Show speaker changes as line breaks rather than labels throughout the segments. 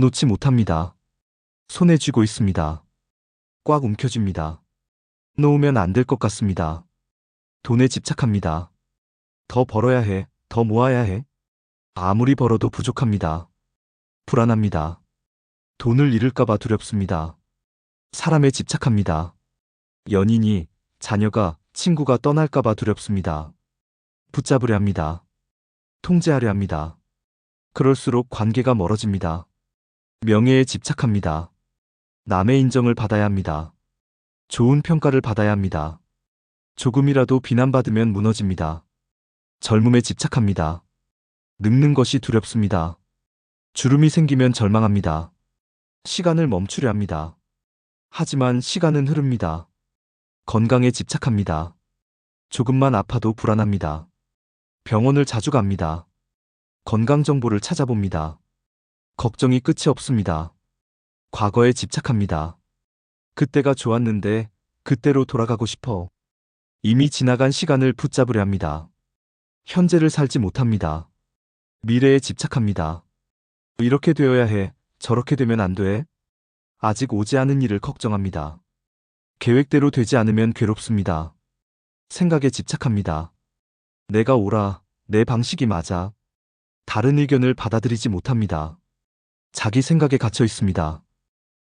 놓지 못합니다. 손에 쥐고 있습니다. 꽉 움켜쥡니다. 놓으면 안 될 것 같습니다. 돈에 집착합니다. 더 벌어야 해, 더 모아야 해. 아무리 벌어도 부족합니다. 불안합니다. 돈을 잃을까봐 두렵습니다. 사람에 집착합니다. 연인이, 자녀가, 친구가 떠날까봐 두렵습니다. 붙잡으려 합니다. 통제하려 합니다. 그럴수록 관계가 멀어집니다. 명예에 집착합니다. 남의 인정을 받아야 합니다. 좋은 평가를 받아야 합니다. 조금이라도 비난받으면 무너집니다. 젊음에 집착합니다. 늙는 것이 두렵습니다. 주름이 생기면 절망합니다. 시간을 멈추려 합니다. 하지만 시간은 흐릅니다. 건강에 집착합니다. 조금만 아파도 불안합니다. 병원을 자주 갑니다. 건강 정보를 찾아봅니다. 걱정이 끝이 없습니다. 과거에 집착합니다. 그때가 좋았는데 그때로 돌아가고 싶어. 이미 지나간 시간을 붙잡으려 합니다. 현재를 살지 못합니다. 미래에 집착합니다. 이렇게 되어야 해, 저렇게 되면 안 돼. 아직 오지 않은 일을 걱정합니다. 계획대로 되지 않으면 괴롭습니다. 생각에 집착합니다. 내가 옳아, 내 방식이 맞아. 다른 의견을 받아들이지 못합니다. 자기 생각에 갇혀 있습니다.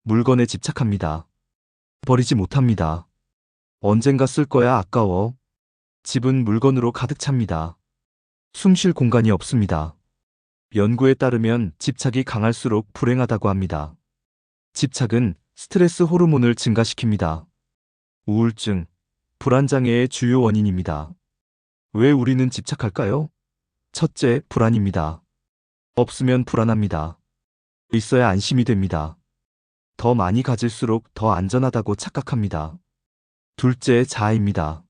물건에 집착합니다. 버리지 못합니다. 언젠가 쓸 거야 아까워. 집은 물건으로 가득 찹니다. 숨 쉴 공간이 없습니다. 연구에 따르면 집착이 강할수록 불행하다고 합니다. 집착은 스트레스 호르몬을 증가시킵니다. 우울증, 불안장애의 주요 원인입니다. 왜 우리는 집착할까요? 첫째, 불안입니다. 없으면 불안합니다. 있어야 안심이 됩니다. 더 많이 가질수록 더 안전하다고 착각합니다. 둘째, 자아입니다.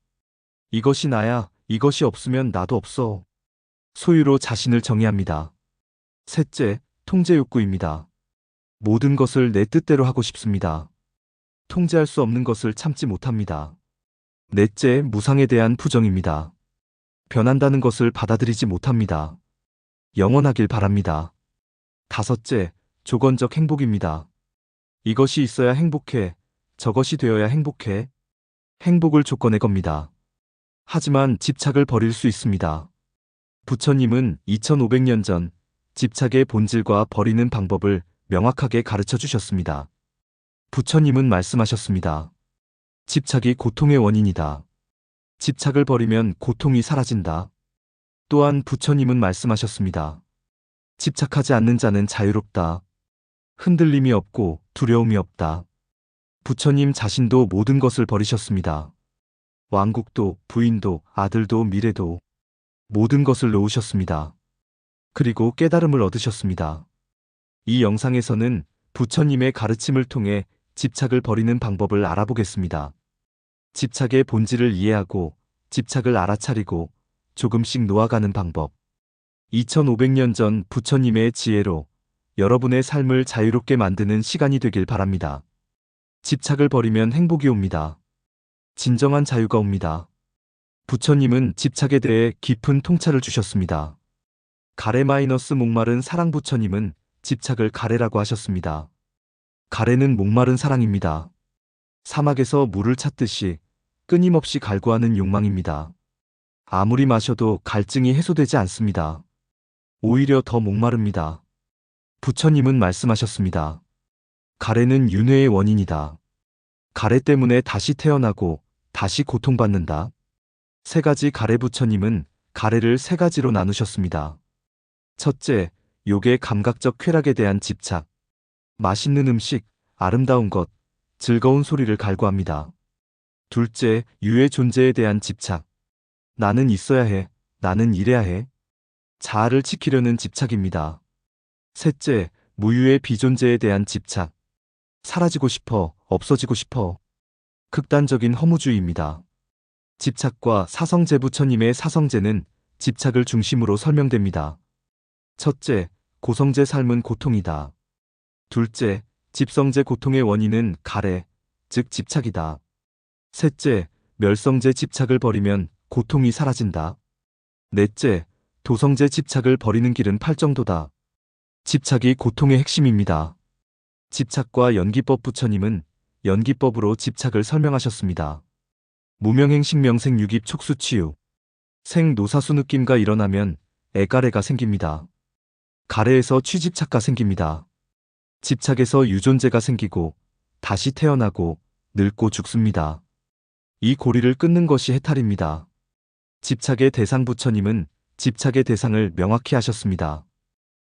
이것이 나야, 이것이 없으면 나도 없어. 소유로 자신을 정의합니다. 셋째, 통제 욕구입니다. 모든 것을 내 뜻대로 하고 싶습니다. 통제할 수 없는 것을 참지 못합니다. 넷째, 무상에 대한 부정입니다. 변한다는 것을 받아들이지 못합니다. 영원하길 바랍니다. 다섯째, 조건적 행복입니다. 이것이 있어야 행복해, 저것이 되어야 행복해. 행복을 조건에 겁니다. 하지만 집착을 버릴 수 있습니다. 부처님은 2500년 전 집착의 본질과 버리는 방법을 명확하게 가르쳐 주셨습니다. 부처님은 말씀하셨습니다. 집착이 고통의 원인이다. 집착을 버리면 고통이 사라진다. 또한 부처님은 말씀하셨습니다. 집착하지 않는 자는 자유롭다. 흔들림이 없고 두려움이 없다. 부처님 자신도 모든 것을 버리셨습니다. 왕국도, 부인도, 아들도, 미래도 모든 것을 놓으셨습니다. 그리고 깨달음을 얻으셨습니다. 이 영상에서는 부처님의 가르침을 통해 집착을 버리는 방법을 알아보겠습니다. 집착의 본질을 이해하고 집착을 알아차리고 조금씩 놓아가는 방법. 2500년 전 부처님의 지혜로 여러분의 삶을 자유롭게 만드는 시간이 되길 바랍니다. 집착을 버리면 행복이 옵니다. 진정한 자유가 옵니다. 부처님은 집착에 대해 깊은 통찰을 주셨습니다. 가래 마이너스 목마른 사랑. 부처님은 집착을 가래라고 하셨습니다. 가래는 목마른 사랑입니다. 사막에서 물을 찾듯이 끊임없이 갈구하는 욕망입니다. 아무리 마셔도 갈증이 해소되지 않습니다. 오히려 더 목마릅니다. 부처님은 말씀하셨습니다. 가래는 윤회의 원인이다. 가래 때문에 다시 태어나고 다시 고통받는다. 세 가지 가래. 부처님은 가래를 세 가지로 나누셨습니다. 첫째, 욕의 감각적 쾌락에 대한 집착. 맛있는 음식, 아름다운 것, 즐거운 소리를 갈구합니다. 둘째, 유의 존재에 대한 집착. 나는 있어야 해, 나는 이래야 해. 자아를 지키려는 집착입니다. 셋째, 무유의 비존재에 대한 집착. 사라지고 싶어, 없어지고 싶어. 극단적인 허무주의입니다. 집착과 사성제. 부처님의 사성제는 집착을 중심으로 설명됩니다. 첫째, 고성제. 삶은 고통이다. 둘째, 집성제. 고통의 원인은 가래, 즉 집착이다. 셋째, 멸성제. 집착을 버리면 고통이 사라진다. 넷째, 도성제. 집착을 버리는 길은 팔정도다. 집착이 고통의 핵심입니다. 집착과 연기법 부처님은 연기법으로 집착을 설명하셨습니다. 무명행식명생 유깁 촉수치유. 생노사수 느낌가 일어나면 애가래가 생깁니다. 가래에서 취집착가 생깁니다. 집착에서 유존재가 생기고 다시 태어나고 늙고 죽습니다. 이 고리를 끊는 것이 해탈입니다. 집착의 대상 부처님은 집착의 대상을 명확히 하셨습니다.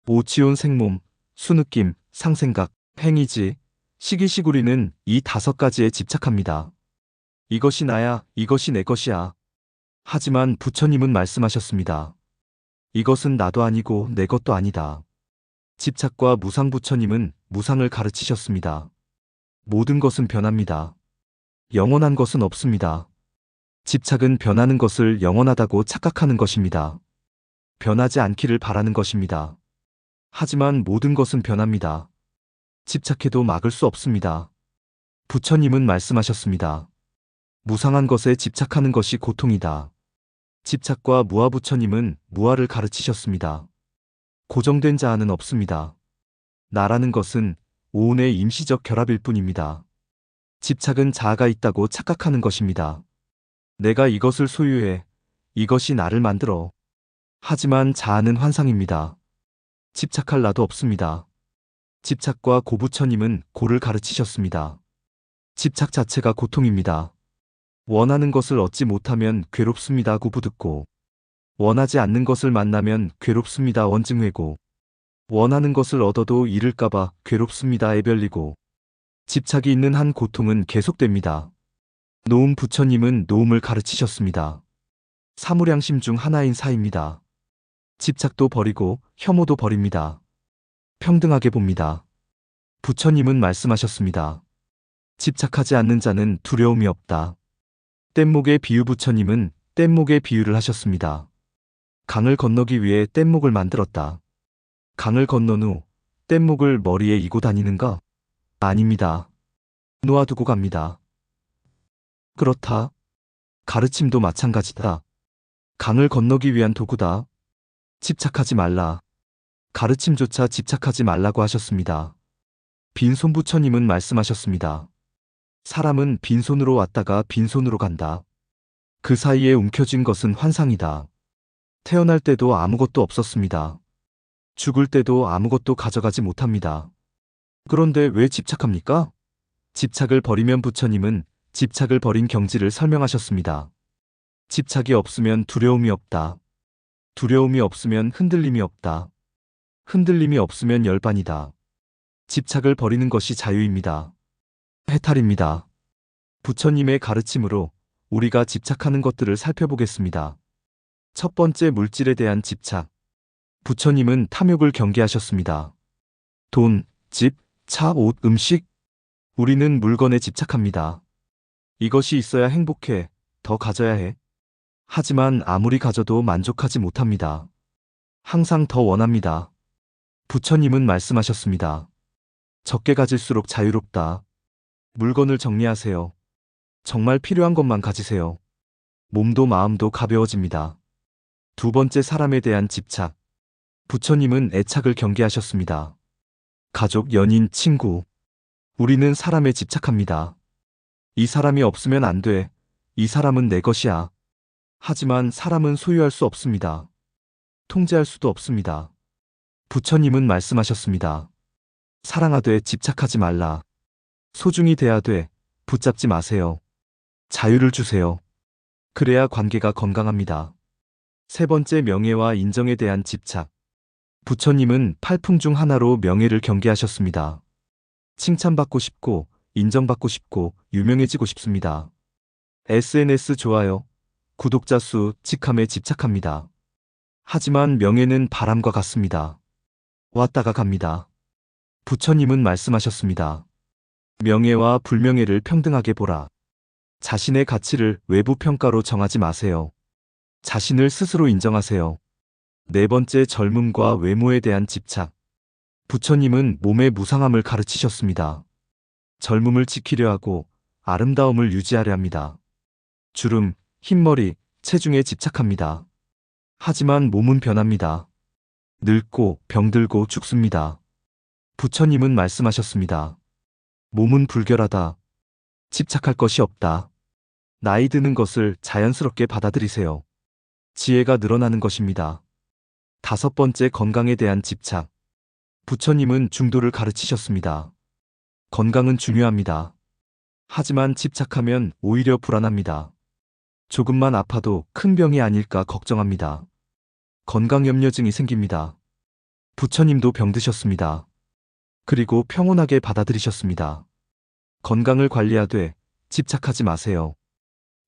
오치온 생몸, 수느낌, 상생각, 행이지, 시기시구리는 이 5가지에 집착합니다. 이것이 나야, 이것이 내 것이야. 하지만 부처님은 말씀하셨습니다. 이것은 나도 아니고 내 것도 아니다. 집착과 무상 부처님은 무상을 가르치셨습니다. 모든 것은 변합니다. 영원한 것은 없습니다. 집착은 변하는 것을 영원하다고 착각하는 것입니다. 변하지 않기를 바라는 것입니다. 하지만 모든 것은 변합니다. 집착해도 막을 수 없습니다. 부처님은 말씀하셨습니다. 무상한 것에 집착하는 것이 고통이다. 집착과 무아 부처님은 무아를 가르치셨습니다. 고정된 자아는 없습니다. 나라는 것은 오온의 임시적 결합일 뿐입니다. 집착은 자아가 있다고 착각하는 것입니다. 내가 이것을 소유해. 이것이 나를 만들어. 하지만 자아는 환상입니다. 집착할 나도 없습니다. 집착과 고부처님은 고를 가르치셨습니다. 집착 자체가 고통입니다. 원하는 것을 얻지 못하면 괴롭습니다. 구부듣고. 원하지 않는 것을 만나면 괴롭습니다. 원증회고. 원하는 것을 얻어도 잃을까봐 괴롭습니다. 애별리고. 집착이 있는 한 고통은 계속됩니다. 노음 부처님은 노음을 가르치셨습니다. 사무량심 중 하나인 사입니다. 집착도 버리고 혐오도 버립니다. 평등하게 봅니다. 부처님은 말씀하셨습니다. 집착하지 않는 자는 두려움이 없다. 뗏목의 비유 부처님은 뗏목의 비유를 하셨습니다. 강을 건너기 위해 뗏목을 만들었다. 강을 건넌 후 뗏목을 머리에 이고 다니는가? 아닙니다. 놓아두고 갑니다. 그렇다. 가르침도 마찬가지다. 강을 건너기 위한 도구다. 집착하지 말라. 가르침조차 집착하지 말라고 하셨습니다. 빈손 부처님은 말씀하셨습니다. 사람은 빈손으로 왔다가 빈손으로 간다. 그 사이에 움켜쥔 것은 환상이다. 태어날 때도 아무것도 없었습니다. 죽을 때도 아무것도 가져가지 못합니다. 그런데 왜 집착합니까? 집착을 버리면 부처님은 집착을 버린 경지를 설명하셨습니다. 집착이 없으면 두려움이 없다. 두려움이 없으면 흔들림이 없다. 흔들림이 없으면 열반이다. 집착을 버리는 것이 자유입니다. 해탈입니다. 부처님의 가르침으로 우리가 집착하는 것들을 살펴보겠습니다. 첫 번째, 물질에 대한 집착. 부처님은 탐욕을 경계하셨습니다. 돈, 집, 차, 옷, 음식. 우리는 물건에 집착합니다. 이것이 있어야 행복해. 더 가져야 해. 하지만 아무리 가져도 만족하지 못합니다. 항상 더 원합니다. 부처님은 말씀하셨습니다. 적게 가질수록 자유롭다. 물건을 정리하세요. 정말 필요한 것만 가지세요. 몸도 마음도 가벼워집니다. 두 번째, 사람에 대한 집착. 부처님은 애착을 경계하셨습니다. 가족, 연인, 친구. 우리는 사람에 집착합니다. 이 사람이 없으면 안 돼. 이 사람은 내 것이야. 하지만 사람은 소유할 수 없습니다. 통제할 수도 없습니다. 부처님은 말씀하셨습니다. 사랑하되 집착하지 말라. 소중히 대하되 붙잡지 마세요. 자유를 주세요. 그래야 관계가 건강합니다. 세 번째, 명예와 인정에 대한 집착. 부처님은 팔풍 중 하나로 명예를 경계하셨습니다. 칭찬받고 싶고, 인정받고 싶고, 유명해지고 싶습니다. SNS 좋아요, 구독자 수, 직함에 집착합니다. 하지만 명예는 바람과 같습니다. 왔다가 갑니다. 부처님은 말씀하셨습니다. 명예와 불명예를 평등하게 보라. 자신의 가치를 외부 평가로 정하지 마세요. 자신을 스스로 인정하세요. 네 번째, 젊음과 외모에 대한 집착. 부처님은 몸의 무상함을 가르치셨습니다. 젊음을 지키려 하고 아름다움을 유지하려 합니다. 주름, 흰머리, 체중에 집착합니다. 하지만 몸은 변합니다. 늙고 병들고 죽습니다. 부처님은 말씀하셨습니다. 몸은 불결하다. 집착할 것이 없다. 나이 드는 것을 자연스럽게 받아들이세요. 지혜가 늘어나는 것입니다. 5번째, 건강에 대한 집착. 부처님은 중도를 가르치셨습니다. 건강은 중요합니다. 하지만 집착하면 오히려 불안합니다. 조금만 아파도 큰 병이 아닐까 걱정합니다. 건강염려증이 생깁니다. 부처님도 병드셨습니다. 그리고 평온하게 받아들이셨습니다. 건강을 관리하되 집착하지 마세요.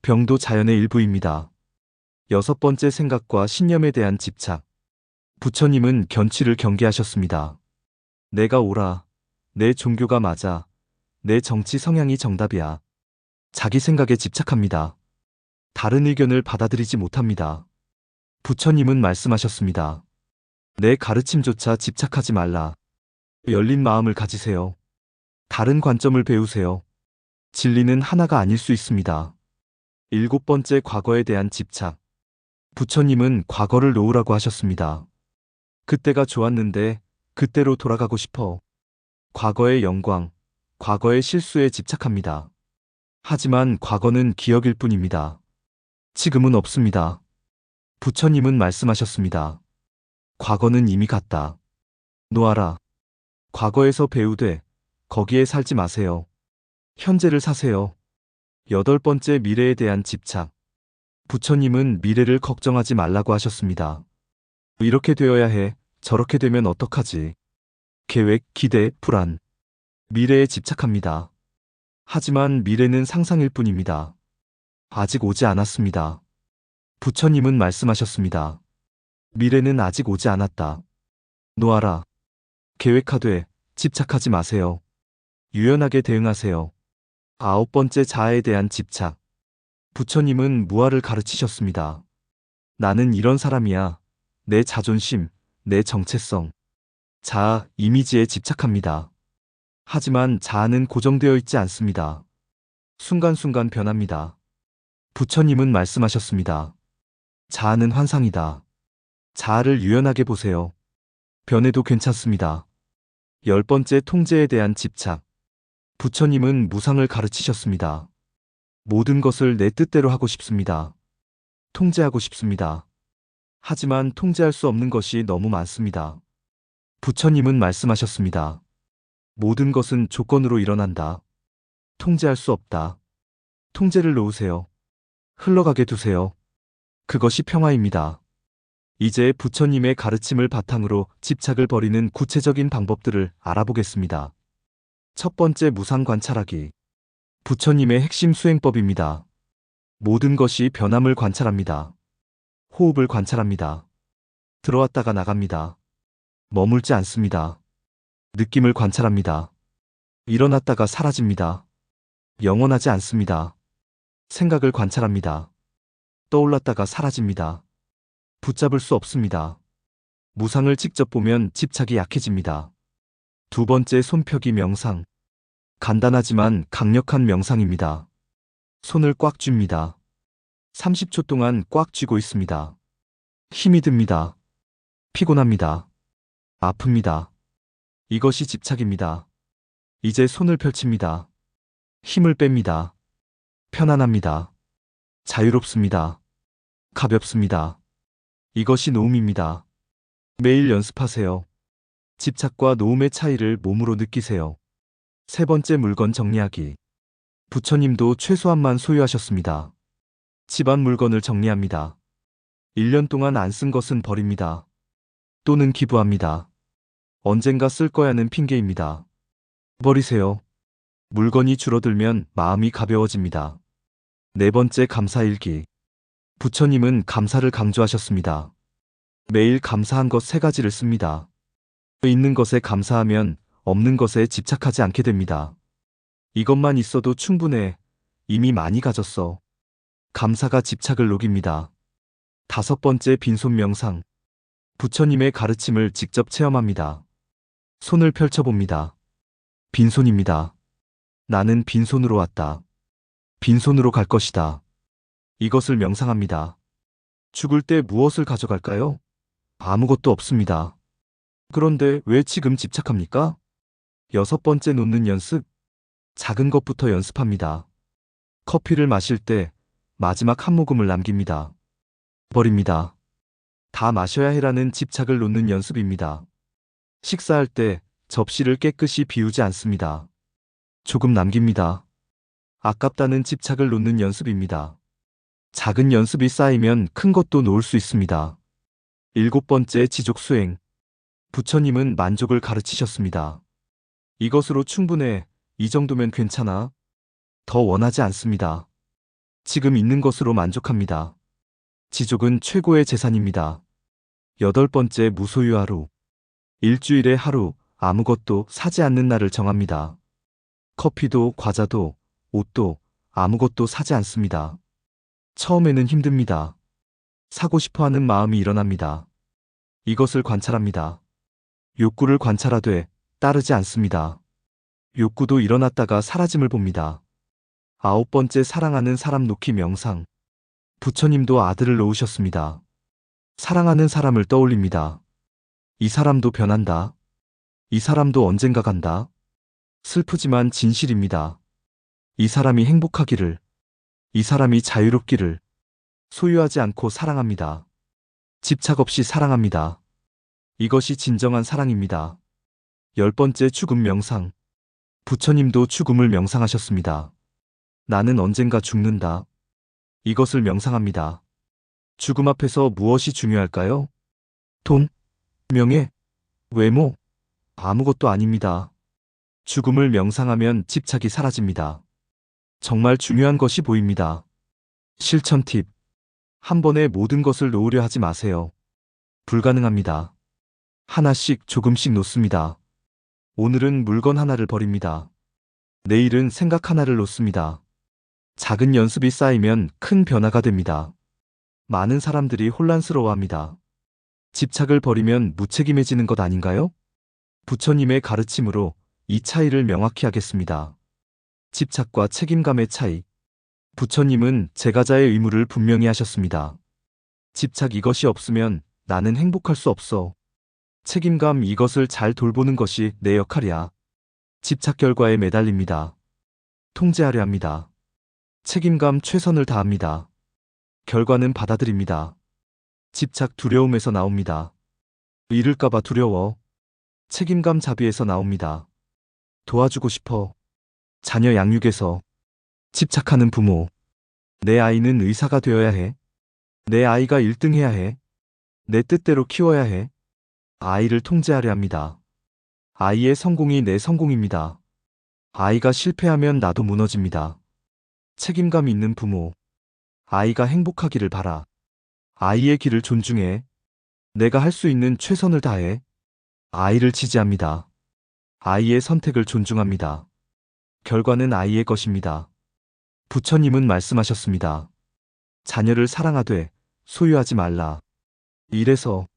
병도 자연의 일부입니다. 6번째, 생각과 신념에 대한 집착. 부처님은 견취를 경계하셨습니다. 내가 옳아. 내 종교가 맞아. 내 정치 성향이 정답이야. 자기 생각에 집착합니다. 다른 의견을 받아들이지 못합니다. 부처님은 말씀하셨습니다. 내 가르침조차 집착하지 말라. 열린 마음을 가지세요. 다른 관점을 배우세요. 진리는 하나가 아닐 수 있습니다. 7번째, 과거에 대한 집착. 부처님은 과거를 놓으라고 하셨습니다. 그때가 좋았는데 그때로 돌아가고 싶어. 과거의 영광, 과거의 실수에 집착합니다. 하지만 과거는 기억일 뿐입니다. 지금은 없습니다. 부처님은 말씀하셨습니다. 과거는 이미 갔다. 놓아라. 과거에서 배우되 거기에 살지 마세요. 현재를 사세요. 8번째, 미래에 대한 집착. 부처님은 미래를 걱정하지 말라고 하셨습니다. 이렇게 되어야 해. 저렇게 되면 어떡하지? 계획, 기대, 불안. 미래에 집착합니다. 하지만 미래는 상상일 뿐입니다. 아직 오지 않았습니다. 부처님은 말씀하셨습니다. 미래는 아직 오지 않았다. 놓아라. 계획하되 집착하지 마세요. 유연하게 대응하세요. 9번째, 자아에 대한 집착. 부처님은 무아를 가르치셨습니다. 나는 이런 사람이야. 내 자존심, 내 정체성. 자아, 이미지에 집착합니다. 하지만 자아는 고정되어 있지 않습니다. 순간순간 변합니다. 부처님은 말씀하셨습니다. 자아는 환상이다. 자아를 유연하게 보세요. 변해도 괜찮습니다. 10번째, 통제에 대한 집착. 부처님은 무상을 가르치셨습니다. 모든 것을 내 뜻대로 하고 싶습니다. 통제하고 싶습니다. 하지만 통제할 수 없는 것이 너무 많습니다. 부처님은 말씀하셨습니다. 모든 것은 조건으로 일어난다. 통제할 수 없다. 통제를 놓으세요. 흘러가게 두세요. 그것이 평화입니다. 이제 부처님의 가르침을 바탕으로 집착을 버리는 구체적인 방법들을 알아보겠습니다. 첫 번째, 무상 관찰하기. 부처님의 핵심 수행법입니다. 모든 것이 변함을 관찰합니다. 호흡을 관찰합니다. 들어왔다가 나갑니다. 머물지 않습니다. 느낌을 관찰합니다. 일어났다가 사라집니다. 영원하지 않습니다. 생각을 관찰합니다. 떠올랐다가 사라집니다. 붙잡을 수 없습니다. 무상을 직접 보면 집착이 약해집니다. 두 번째, 손펴기 명상. 간단하지만 강력한 명상입니다. 손을 꽉 쥡니다. 30초 동안 꽉 쥐고 있습니다. 힘이 듭니다. 피곤합니다. 아픕니다. 이것이 집착입니다. 이제 손을 펼칩니다. 힘을 뺍니다. 편안합니다. 자유롭습니다. 가볍습니다. 이것이 노음입니다. 매일 연습하세요. 집착과 노음의 차이를 몸으로 느끼세요. 세 번째, 물건 정리하기. 부처님도 최소한만 소유하셨습니다. 집안 물건을 정리합니다. 1년 동안 안 쓴 것은 버립니다. 또는 기부합니다. 언젠가 쓸 거야는 핑계입니다. 버리세요. 물건이 줄어들면 마음이 가벼워집니다. 네 번째, 감사일기. 부처님은 감사를 강조하셨습니다. 매일 감사한 것 3가지를 씁니다. 있는 것에 감사하면 없는 것에 집착하지 않게 됩니다. 이것만 있어도 충분해. 이미 많이 가졌어. 감사가 집착을 녹입니다. 5번째, 빈손 명상. 부처님의 가르침을 직접 체험합니다. 손을 펼쳐봅니다. 빈손입니다. 나는 빈손으로 왔다. 빈손으로 갈 것이다. 이것을 명상합니다. 죽을 때 무엇을 가져갈까요? 아무것도 없습니다. 그런데 왜 지금 집착합니까? 6번째 놓는 연습. 작은 것부터 연습합니다. 커피를 마실 때 마지막 한 모금을 남깁니다. 버립니다. 다 마셔야 해라는 집착을 놓는 연습입니다. 식사할 때 접시를 깨끗이 비우지 않습니다. 조금 남깁니다. 아깝다는 집착을 놓는 연습입니다. 작은 연습이 쌓이면 큰 것도 놓을 수 있습니다. 7번째 지족 수행. 부처님은 만족을 가르치셨습니다. 이것으로 충분해. 이 정도면 괜찮아. 더 원하지 않습니다. 지금 있는 것으로 만족합니다. 지족은 최고의 재산입니다. 8번째 무소유 하루. 일주일에 하루 아무것도 사지 않는 날을 정합니다. 커피도 과자도 옷도 아무것도 사지 않습니다. 처음에는 힘듭니다. 사고 싶어 하는 마음이 일어납니다. 이것을 관찰합니다. 욕구를 관찰하되 따르지 않습니다. 욕구도 일어났다가 사라짐을 봅니다. 9번째 사랑하는 사람 놓기 명상. 부처님도 아들을 놓으셨습니다. 사랑하는 사람을 떠올립니다. 이 사람도 변한다. 이 사람도 언젠가 간다. 슬프지만 진실입니다. 이 사람이 행복하기를, 이 사람이 자유롭기를. 소유하지 않고 사랑합니다. 집착 없이 사랑합니다. 이것이 진정한 사랑입니다. 10번째 죽음 명상. 부처님도 죽음을 명상하셨습니다. 나는 언젠가 죽는다. 이것을 명상합니다. 죽음 앞에서 무엇이 중요할까요? 돈? 명예? 외모? 아무것도 아닙니다. 죽음을 명상하면 집착이 사라집니다. 정말 중요한 것이 보입니다. 실천 팁. 한 번에 모든 것을 놓으려 하지 마세요. 불가능합니다. 하나씩 조금씩 놓습니다. 오늘은 물건 하나를 버립니다. 내일은 생각 하나를 놓습니다. 작은 연습이 쌓이면 큰 변화가 됩니다. 많은 사람들이 혼란스러워합니다. 집착을 버리면 무책임해지는 것 아닌가요? 부처님의 가르침으로 이 차이를 명확히 하겠습니다. 집착과 책임감의 차이. 부처님은 제가자의 의무를 분명히 하셨습니다. 집착 이것이 없으면 나는 행복할 수 없어. 책임감 이것을 잘 돌보는 것이 내 역할이야. 집착 결과에 매달립니다. 통제하려 합니다. 책임감 최선을 다합니다. 결과는 받아들입니다. 집착 두려움에서 나옵니다. 잃을까봐 두려워. 책임감 자비에서 나옵니다. 도와주고 싶어. 자녀 양육에서. 집착하는 부모. 내 아이는 의사가 되어야 해. 내 아이가 1등 해야 해. 내 뜻대로 키워야 해. 아이를 통제하려 합니다. 아이의 성공이 내 성공입니다. 아이가 실패하면 나도 무너집니다. 책임감 있는 부모. 아이가 행복하기를 바라. 아이의 길을 존중해. 내가 할 수 있는 최선을 다해. 아이를 지지합니다. 아이의 선택을 존중합니다. 결과는 아이의 것입니다. 부처님은 말씀하셨습니다. 자녀를 사랑하되 소유하지 말라. 일에서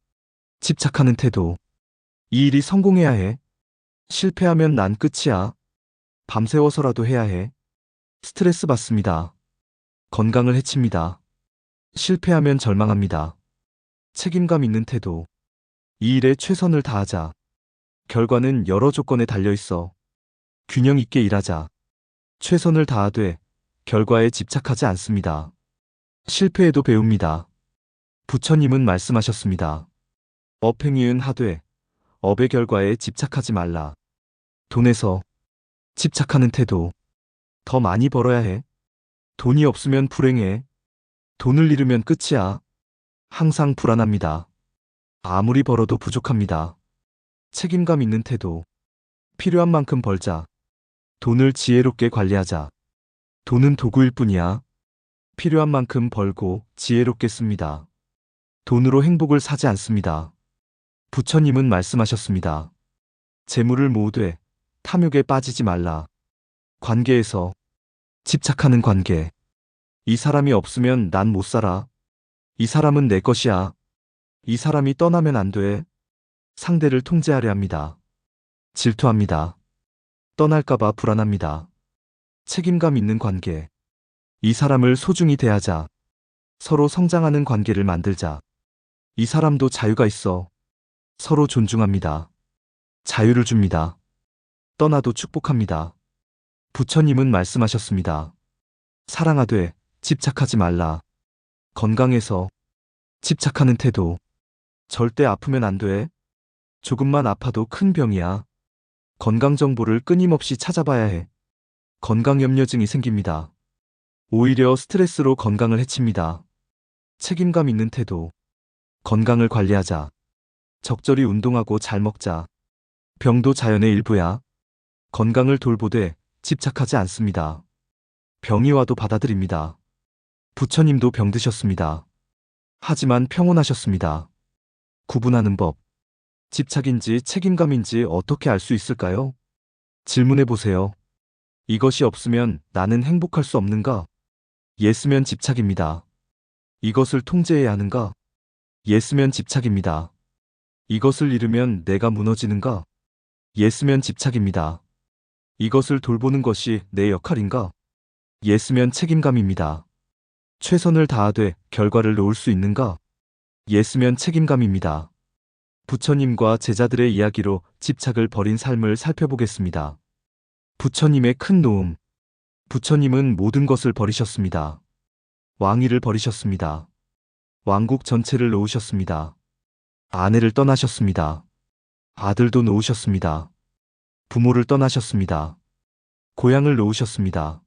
집착하는 태도. 이 일이 성공해야 해. 실패하면 난 끝이야. 밤새워서라도 해야 해. 스트레스 받습니다. 건강을 해칩니다. 실패하면 절망합니다. 책임감 있는 태도. 이 일에 최선을 다하자. 결과는 여러 조건에 달려있어. 균형 있게 일하자. 최선을 다하되 결과에 집착하지 않습니다. 실패해도 배웁니다. 부처님은 말씀하셨습니다. 업행위은 하되 업의 결과에 집착하지 말라. 돈에서 집착하는 태도. 더 많이 벌어야 해. 돈이 없으면 불행해. 돈을 잃으면 끝이야. 항상 불안합니다. 아무리 벌어도 부족합니다. 책임감 있는 태도. 필요한 만큼 벌자. 돈을 지혜롭게 관리하자. 돈은 도구일 뿐이야. 필요한 만큼 벌고 지혜롭게 씁니다. 돈으로 행복을 사지 않습니다. 부처님은 말씀하셨습니다. 재물을 모으되 탐욕에 빠지지 말라. 관계에서 집착하는 관계. 이 사람이 없으면 난 못 살아. 이 사람은 내 것이야. 이 사람이 떠나면 안 돼. 상대를 통제하려 합니다. 질투합니다. 떠날까봐 불안합니다. 책임감 있는 관계. 이 사람을 소중히 대하자. 서로 성장하는 관계를 만들자. 이 사람도 자유가 있어. 서로 존중합니다. 자유를 줍니다. 떠나도 축복합니다. 부처님은 말씀하셨습니다. 사랑하되 집착하지 말라. 건강해서 집착하는 태도. 절대 아프면 안 돼. 조금만 아파도 큰 병이야. 건강 정보를 끊임없이 찾아봐야 해. 건강염려증이 생깁니다. 오히려 스트레스로 건강을 해칩니다. 책임감 있는 태도. 건강을 관리하자. 적절히 운동하고 잘 먹자. 병도 자연의 일부야. 건강을 돌보되 집착하지 않습니다. 병이 와도 받아들입니다. 부처님도 병드셨습니다. 하지만 평온하셨습니다. 구분하는 법. 집착인지 책임감인지 어떻게 알 수 있을까요? 질문해 보세요. 이것이 없으면 나는 행복할 수 없는가? 예스면 집착입니다. 이것을 통제해야 하는가? 예스면 집착입니다. 이것을 잃으면 내가 무너지는가? 예스면 집착입니다. 이것을 돌보는 것이 내 역할인가? 예스면 책임감입니다. 최선을 다하되 결과를 놓을 수 있는가? 예스면 책임감입니다. 부처님과 제자들의 이야기로 집착을 버린 삶을 살펴보겠습니다. 부처님의 큰 노음. 부처님은 모든 것을 버리셨습니다. 왕위를 버리셨습니다. 왕국 전체를 놓으셨습니다. 아내를 떠나셨습니다. 아들도 놓으셨습니다. 부모를 떠나셨습니다. 고향을 놓으셨습니다.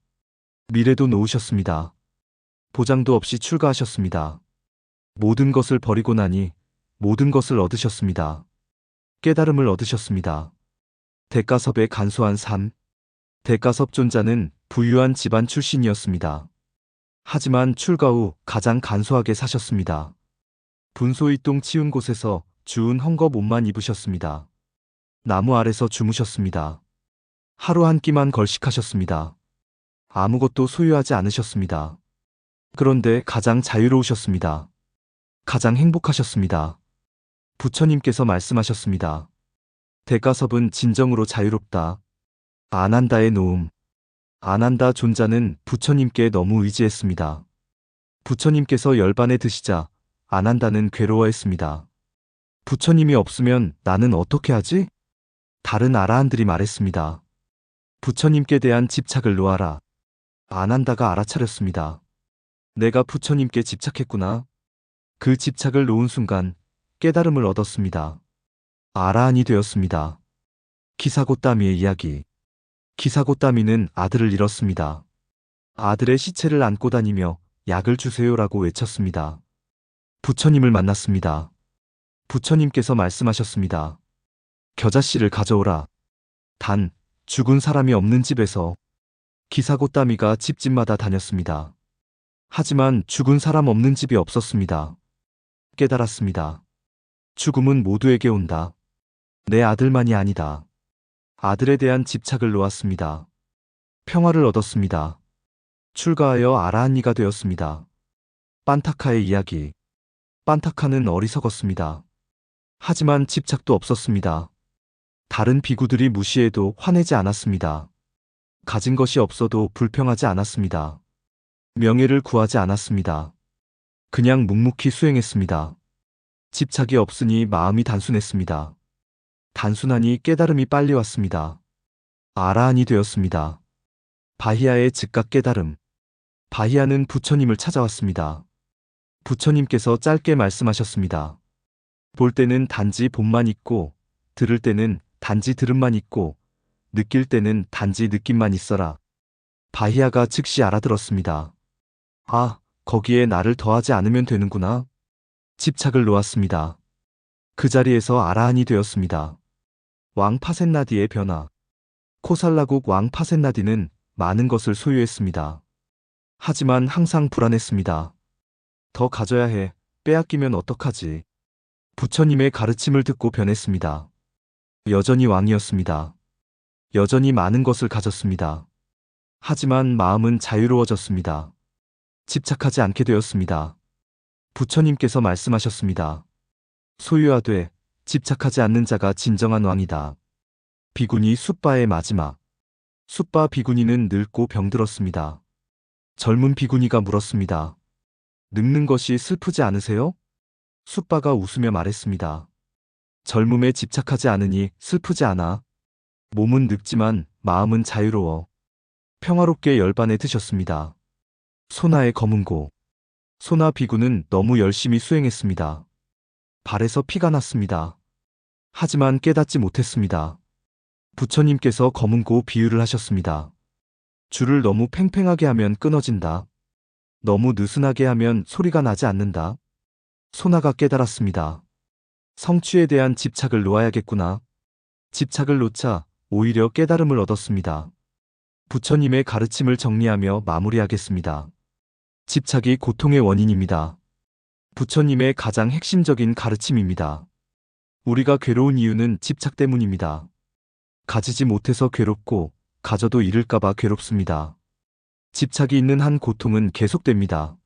미래도 놓으셨습니다. 보장도 없이 출가하셨습니다. 모든 것을 버리고 나니 모든 것을 얻으셨습니다. 깨달음을 얻으셨습니다. 대가섭의 간소한 삶. 대가섭 존자는 부유한 집안 출신이었습니다. 하지만 출가 후 가장 간소하게 사셨습니다. 분소이똥 치운 곳에서 주운 헝겊 옷만 입으셨습니다. 나무 아래서 주무셨습니다. 하루 한 끼만 걸식하셨습니다. 아무것도 소유하지 않으셨습니다. 그런데 가장 자유로우셨습니다. 가장 행복하셨습니다. 부처님께서 말씀하셨습니다. 대가섭은 진정으로 자유롭다. 아난다의 노음. 아난다 존자는 부처님께 너무 의지했습니다. 부처님께서 열반에 드시자 아난다는 괴로워했습니다. 부처님이 없으면 나는 어떻게 하지? 다른 아라한들이 말했습니다. 부처님께 대한 집착을 놓아라. 아난다가 알아차렸습니다. 내가 부처님께 집착했구나. 그 집착을 놓은 순간 깨달음을 얻었습니다. 아라한이 되었습니다. 기사고따미의 이야기. 기사고따미는 아들을 잃었습니다. 아들의 시체를 안고 다니며 약을 주세요라고 외쳤습니다. 부처님을 만났습니다. 부처님께서 말씀하셨습니다. 겨자씨를 가져오라. 단, 죽은 사람이 없는 집에서. 기사고따미가 집집마다 다녔습니다. 하지만 죽은 사람 없는 집이 없었습니다. 깨달았습니다. 죽음은 모두에게 온다. 내 아들만이 아니다. 아들에 대한 집착을 놓았습니다. 평화를 얻었습니다. 출가하여 아라한이가 되었습니다. 판타카의 이야기. 판타카는 어리석었습니다. 하지만 집착도 없었습니다. 다른 비구들이 무시해도 화내지 않았습니다. 가진 것이 없어도 불평하지 않았습니다. 명예를 구하지 않았습니다. 그냥 묵묵히 수행했습니다. 집착이 없으니 마음이 단순했습니다. 단순하니 깨달음이 빨리 왔습니다. 아라한이 되었습니다. 바히야의 즉각 깨달음. 바히야는 부처님을 찾아왔습니다. 부처님께서 짧게 말씀하셨습니다. 볼 때는 단지 본만 있고, 들을 때는 단지 들음만 있고, 느낄 때는 단지 느낌만 있어라. 바히야가 즉시 알아들었습니다. 아, 거기에 나를 더하지 않으면 되는구나. 집착을 놓았습니다. 그 자리에서 아라한이 되었습니다. 왕 파센나디의 변화. 코살라국 왕 파센나디는 많은 것을 소유했습니다. 하지만 항상 불안했습니다. 더 가져야 해. 빼앗기면 어떡하지? 부처님의 가르침을 듣고 변했습니다. 여전히 왕이었습니다. 여전히 많은 것을 가졌습니다. 하지만 마음은 자유로워졌습니다. 집착하지 않게 되었습니다. 부처님께서 말씀하셨습니다. 소유하되 집착하지 않는 자가 진정한 왕이다. 비구니 숫바의 마지막. 숫바 비구니는 늙고 병들었습니다. 젊은 비구니가 물었습니다. 늙는 것이 슬프지 않으세요? 숫바가 웃으며 말했습니다. 젊음에 집착하지 않으니 슬프지 않아. 몸은 늙지만 마음은 자유로워. 평화롭게 열반에 드셨습니다. 소나의 검은고. 소나 비구는 너무 열심히 수행했습니다. 발에서 피가 났습니다. 하지만 깨닫지 못했습니다. 부처님께서 검은고 비유를 하셨습니다. 줄을 너무 팽팽하게 하면 끊어진다. 너무 느슨하게 하면 소리가 나지 않는다. 소나가 깨달았습니다. 성취에 대한 집착을 놓아야겠구나. 집착을 놓자 오히려 깨달음을 얻었습니다. 부처님의 가르침을 정리하며 마무리하겠습니다. 집착이 고통의 원인입니다. 부처님의 가장 핵심적인 가르침입니다. 우리가 괴로운 이유는 집착 때문입니다. 가지지 못해서 괴롭고 가져도 잃을까봐 괴롭습니다. 집착이 있는 한 고통은 계속됩니다.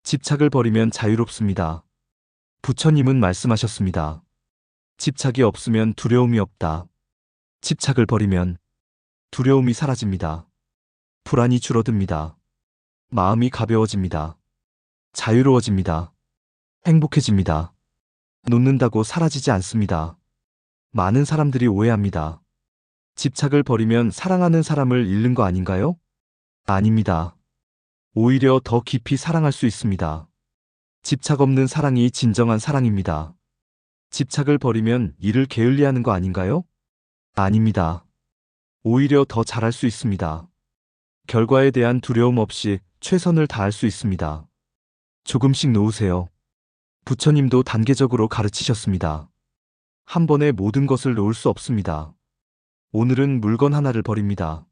집착을 버리면 자유롭습니다. 부처님은 말씀하셨습니다. 집착이 없으면 두려움이 없다. 집착을 버리면 두려움이 사라집니다. 불안이 줄어듭니다. 마음이 가벼워집니다. 자유로워집니다. 행복해집니다. 놓는다고 사라지지 않습니다. 많은 사람들이 오해합니다. 집착을 버리면 사랑하는 사람을 잃는 거 아닌가요? 아닙니다. 오히려 더 깊이 사랑할 수 있습니다. 집착 없는 사랑이 진정한 사랑입니다. 집착을 버리면 이를 게을리하는 거 아닌가요? 아닙니다. 오히려 더 잘할 수 있습니다. 결과에 대한 두려움 없이 최선을 다할 수 있습니다. 조금씩 놓으세요. 부처님도 단계적으로 가르치셨습니다. 한 번에 모든 것을 놓을 수 없습니다. 오늘은 물건 하나를 버립니다.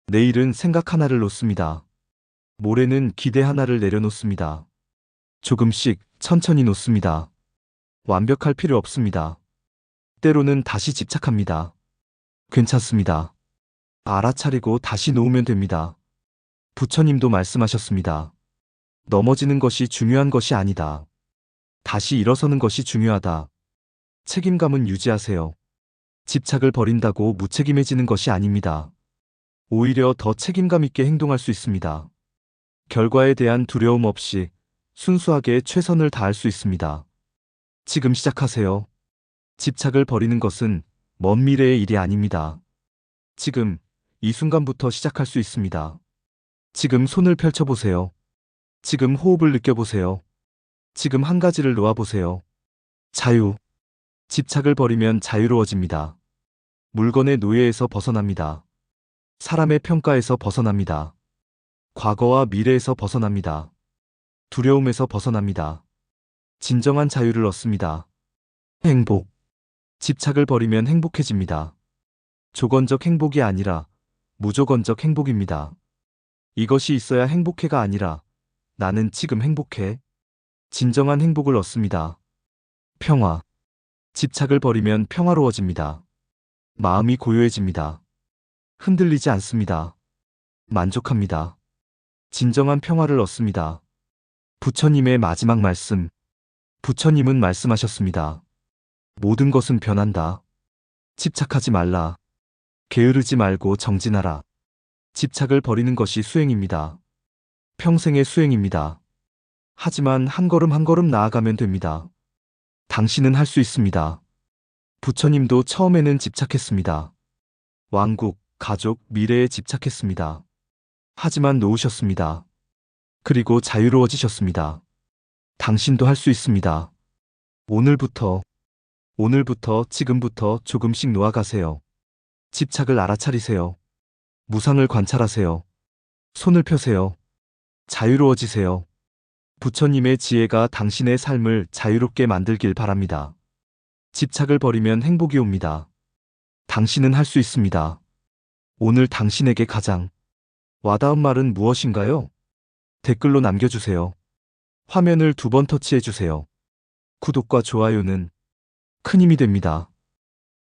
내일은 생각 하나를 놓습니다. 모레는 기대 하나를 내려놓습니다. 조금씩 천천히 놓습니다. 완벽할 필요 없습니다. 때로는 다시 집착합니다. 괜찮습니다. 알아차리고 다시 놓으면 됩니다. 부처님도 말씀하셨습니다. 넘어지는 것이 중요한 것이 아니다. 다시 일어서는 것이 중요하다. 책임감은 유지하세요. 집착을 버린다고 무책임해지는 것이 아닙니다. 오히려 더 책임감 있게 행동할 수 있습니다. 결과에 대한 두려움 없이 순수하게 최선을 다할 수 있습니다. 지금 시작하세요. 집착을 버리는 것은 먼 미래의 일이 아닙니다. 지금, 이 순간부터 시작할 수 있습니다. 지금 손을 펼쳐보세요. 지금 호흡을 느껴보세요. 지금 한 가지를 놓아보세요. 자유. 집착을 버리면 자유로워집니다. 물건의 노예에서 벗어납니다. 사람의 평가에서 벗어납니다. 과거와 미래에서 벗어납니다. 두려움에서 벗어납니다. 진정한 자유를 얻습니다. 행복. 집착을 버리면 행복해집니다. 조건적 행복이 아니라 무조건적 행복입니다. 이것이 있어야 행복해가 아니라 나는 지금 행복해. 진정한 행복을 얻습니다. 평화. 집착을 버리면 평화로워집니다. 마음이 고요해집니다. 흔들리지 않습니다. 만족합니다. 진정한 평화를 얻습니다. 부처님의 마지막 말씀. 부처님은 말씀하셨습니다. 모든 것은 변한다. 집착하지 말라. 게으르지 말고 정진하라. 집착을 버리는 것이 수행입니다. 평생의 수행입니다. 하지만 한 걸음 한 걸음 나아가면 됩니다. 당신은 할 수 있습니다. 부처님도 처음에는 집착했습니다. 왕국, 가족, 미래에 집착했습니다. 하지만 놓으셨습니다. 그리고 자유로워지셨습니다. 당신도 할 수 있습니다. 오늘부터, 지금부터 조금씩 놓아가세요. 집착을 알아차리세요. 무상을 관찰하세요. 손을 펴세요. 자유로워지세요. 부처님의 지혜가 당신의 삶을 자유롭게 만들길 바랍니다. 집착을 버리면 행복이 옵니다. 당신은 할 수 있습니다. 오늘 당신에게 가장 와닿은 말은 무엇인가요? 댓글로 남겨주세요. 화면을 2번 터치해주세요. 구독과 좋아요는 큰 힘이 됩니다.